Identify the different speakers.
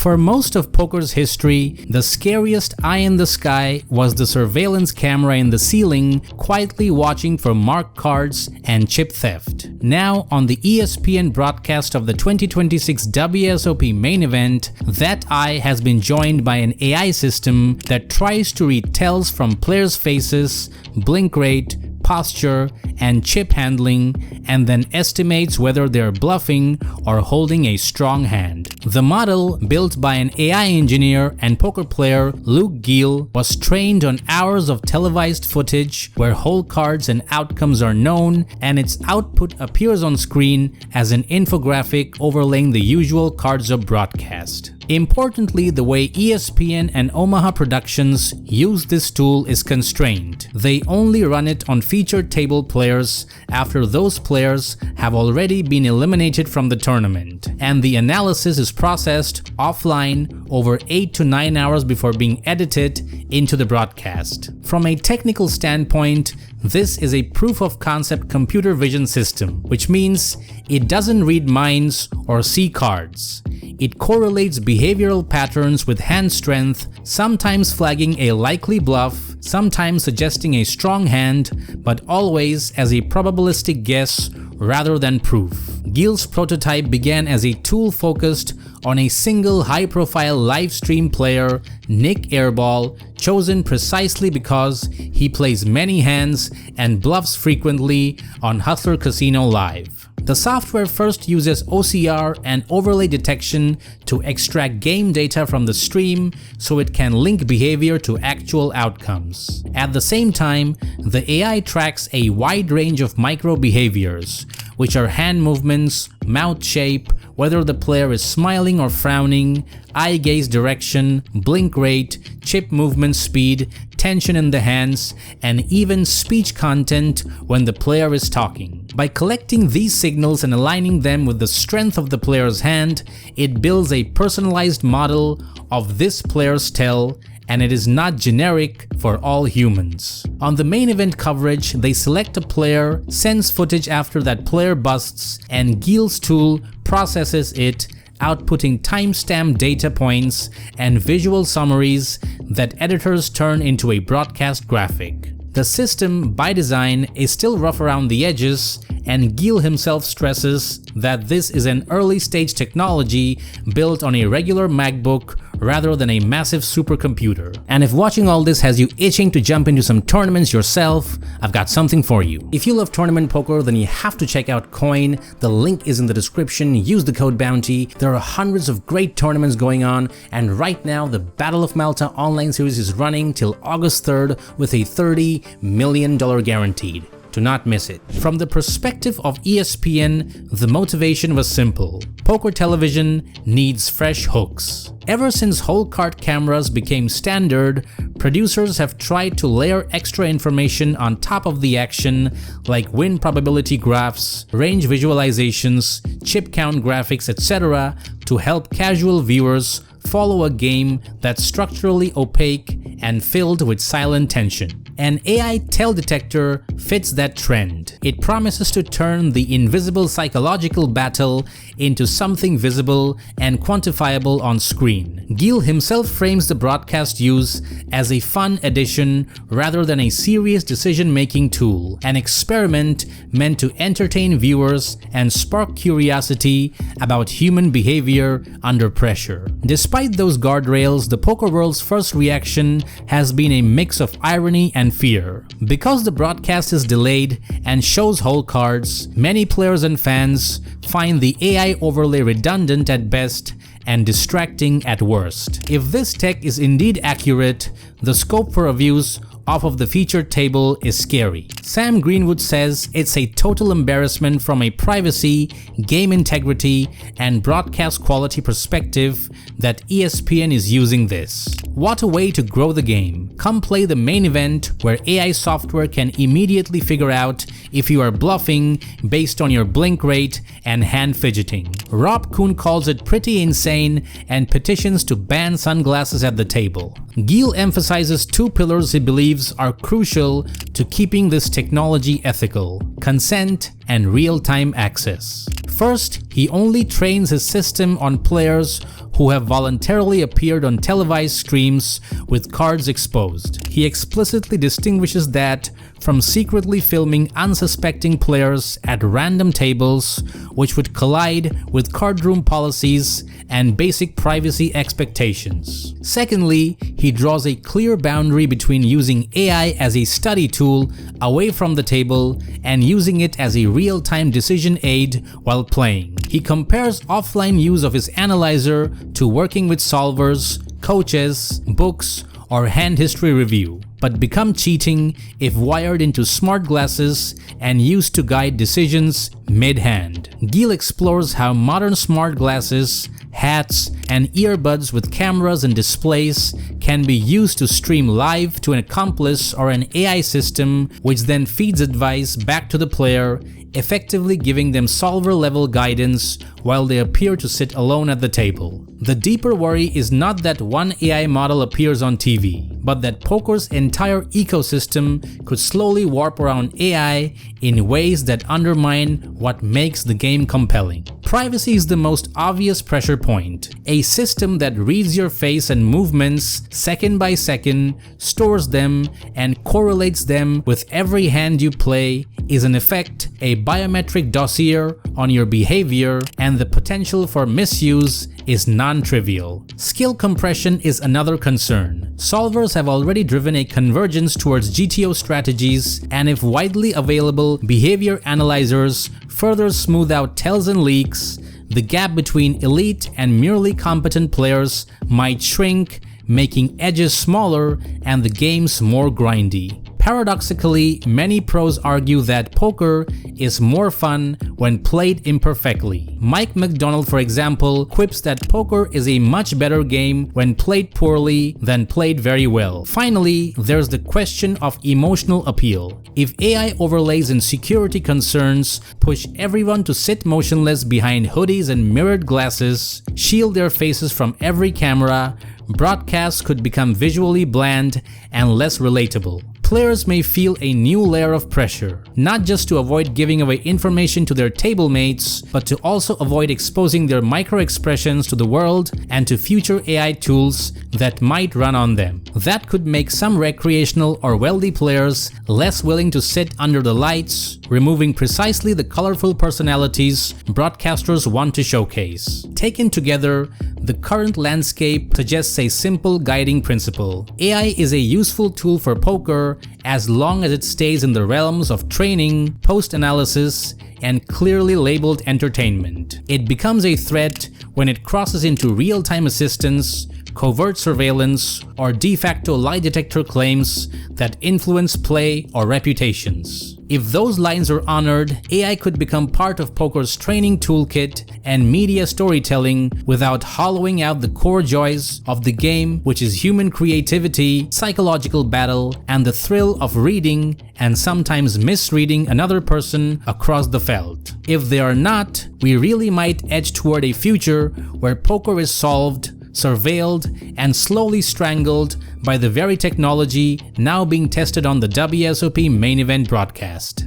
Speaker 1: For most of poker's history, the scariest eye in the sky was the surveillance camera in the ceiling, quietly watching for marked cards and chip theft. Now, on the ESPN broadcast of the 2026 WSOP Main Event, that eye has been joined by an AI system that tries to read tells from players' faces, blink rate, posture, and chip handling, and then estimates whether they're bluffing or holding a strong hand. The model, built by an AI engineer and poker player Luke Gill, was trained on hours of televised footage where hole cards and outcomes are known, and its output appears on screen as an infographic overlaying the usual cards of broadcast. Importantly, the way ESPN and Omaha Productions use this tool is constrained. They only run it on featured table players after those players have already been eliminated from the tournament, and the analysis is processed offline over 8 to 9 hours before being edited into the broadcast. From a technical standpoint, this is a proof-of-concept computer vision system, which means it doesn't read minds or see cards. It correlates behavioral patterns with hand strength, sometimes flagging a likely bluff, sometimes suggesting a strong hand, but always as a probabilistic guess rather than proof. Gill's prototype began as a tool focused on a single high-profile live stream player, Nick Airball, chosen precisely because he plays many hands and bluffs frequently on Hustler Casino Live. The software first uses OCR and overlay detection to extract game data from the stream so it can link behavior to actual outcomes. At the same time, the AI tracks a wide range of micro behaviors, which are hand movements, mouth shape, whether the player is smiling or frowning, eye gaze direction, blink rate, chip movement speed, tension in the hands, and even speech content when the player is talking. By collecting these signals and aligning them with the strength of the player's hand, it builds a personalized model of this player's tell, and it is not generic for all humans. On the main event coverage, they select a player, sends footage after that player busts, and Gill's tool processes it, outputting timestamp data points and visual summaries that editors turn into a broadcast graphic. The system, by design, is still rough around the edges, and Gill himself stresses that this is an early-stage technology built on a regular MacBook rather than a massive supercomputer. And if watching all this has you itching to jump into some tournaments yourself, I've got something for you. If you love tournament poker, then you have to check out Coin. The link is in the description. Use the code BOUNTY. There are hundreds of great tournaments going on, and right now the Battle of Malta online series is running till August 3rd with a $30 million guaranteed. To not miss it. From the perspective of ESPN, the motivation was simple. Poker television needs fresh hooks. Ever since whole card cameras became standard, producers have tried to layer extra information on top of the action, like win probability graphs, range visualizations, chip count graphics, etc., to help casual viewers follow a game that's structurally opaque and filled with silent tension. An AI tell detector fits that trend. It promises to turn the invisible psychological battle into something visible and quantifiable on screen. Gill himself frames the broadcast use as a fun addition rather than a serious decision-making tool, an experiment meant to entertain viewers and spark curiosity about human behavior under pressure. Despite those guardrails, the poker world's first reaction has been a mix of irony and fear. Because the broadcast is delayed and shows whole cards, many players and fans find the AI overlay redundant at best and distracting at worst. If this tech is indeed accurate, the scope for abuse off of the featured table is scary. Sam Greenwood says it's a total embarrassment from a privacy, game integrity, and broadcast quality perspective that ESPN is using this. What a way to grow the game. Come play the main event where AI software can immediately figure out if you are bluffing based on your blink rate and hand fidgeting. Rob Kuhn calls it pretty insane and petitions to ban sunglasses at the table. Gill emphasizes two pillars he believes are crucial to keeping this technology ethical: consent and real-time access. First, he only trains his system on players who who have voluntarily appeared on televised streams with cards exposed. He explicitly distinguishes that from secretly filming unsuspecting players at random tables, which would collide with cardroom policies and basic privacy expectations. Secondly, he draws a clear boundary between using AI as a study tool away from the table and using it as a real-time decision aid while playing. He compares offline use of his analyzer to working with solvers, coaches, books, or hand history review, but become cheating if wired into smart glasses and used to guide decisions mid-hand. Gill explores how modern smart glasses, hats, and earbuds with cameras and displays can be used to stream live to an accomplice or an AI system, which then feeds advice back to the player, effectively giving them solver-level guidance while they appear to sit alone at the table. The deeper worry is not that one AI model appears on TV, but that poker's entire ecosystem could slowly warp around AI in ways that undermine what makes the game compelling. Privacy is the most obvious pressure point. A system that reads your face and movements second by second, stores them, and correlates them with every hand you play is in effect a biometric dossier on your behavior, and the potential for misuse is non-trivial. Skill compression is another concern. Solvers have already driven a convergence towards GTO strategies, and if widely available behavior analyzers further smooth out tells and leaks, the gap between elite and merely competent players might shrink, making edges smaller and the games more grindy. Paradoxically, many pros argue that poker is more fun when played imperfectly. Mike McDonald, for example, quips that poker is a much better game when played poorly than played very well. Finally, there's the question of emotional appeal. If AI overlays and security concerns push everyone to sit motionless behind hoodies and mirrored glasses, shield their faces from every camera, broadcasts could become visually bland and less relatable. Players may feel a new layer of pressure, not just to avoid giving away information to their table mates, but to also avoid exposing their micro-expressions to the world and to future AI tools that might run on them. That could make some recreational or wealthy players less willing to sit under the lights, removing precisely the colorful personalities broadcasters want to showcase. Taken together, the current landscape suggests a simple guiding principle. AI is a useful tool for poker as long as it stays in the realms of training, post-analysis, and clearly labeled entertainment. It becomes a threat when it crosses into real-time assistance, covert surveillance, or de facto lie detector claims that influence play or reputations. If those lines are honored, AI could become part of poker's training toolkit and media storytelling without hollowing out the core joys of the game, which is human creativity, psychological battle, and the thrill of reading and sometimes misreading another person across the felt. If they are not, we really might edge toward a future where poker is solved, surveilled, and slowly strangled by the very technology now being tested on the WSOP Main Event broadcast.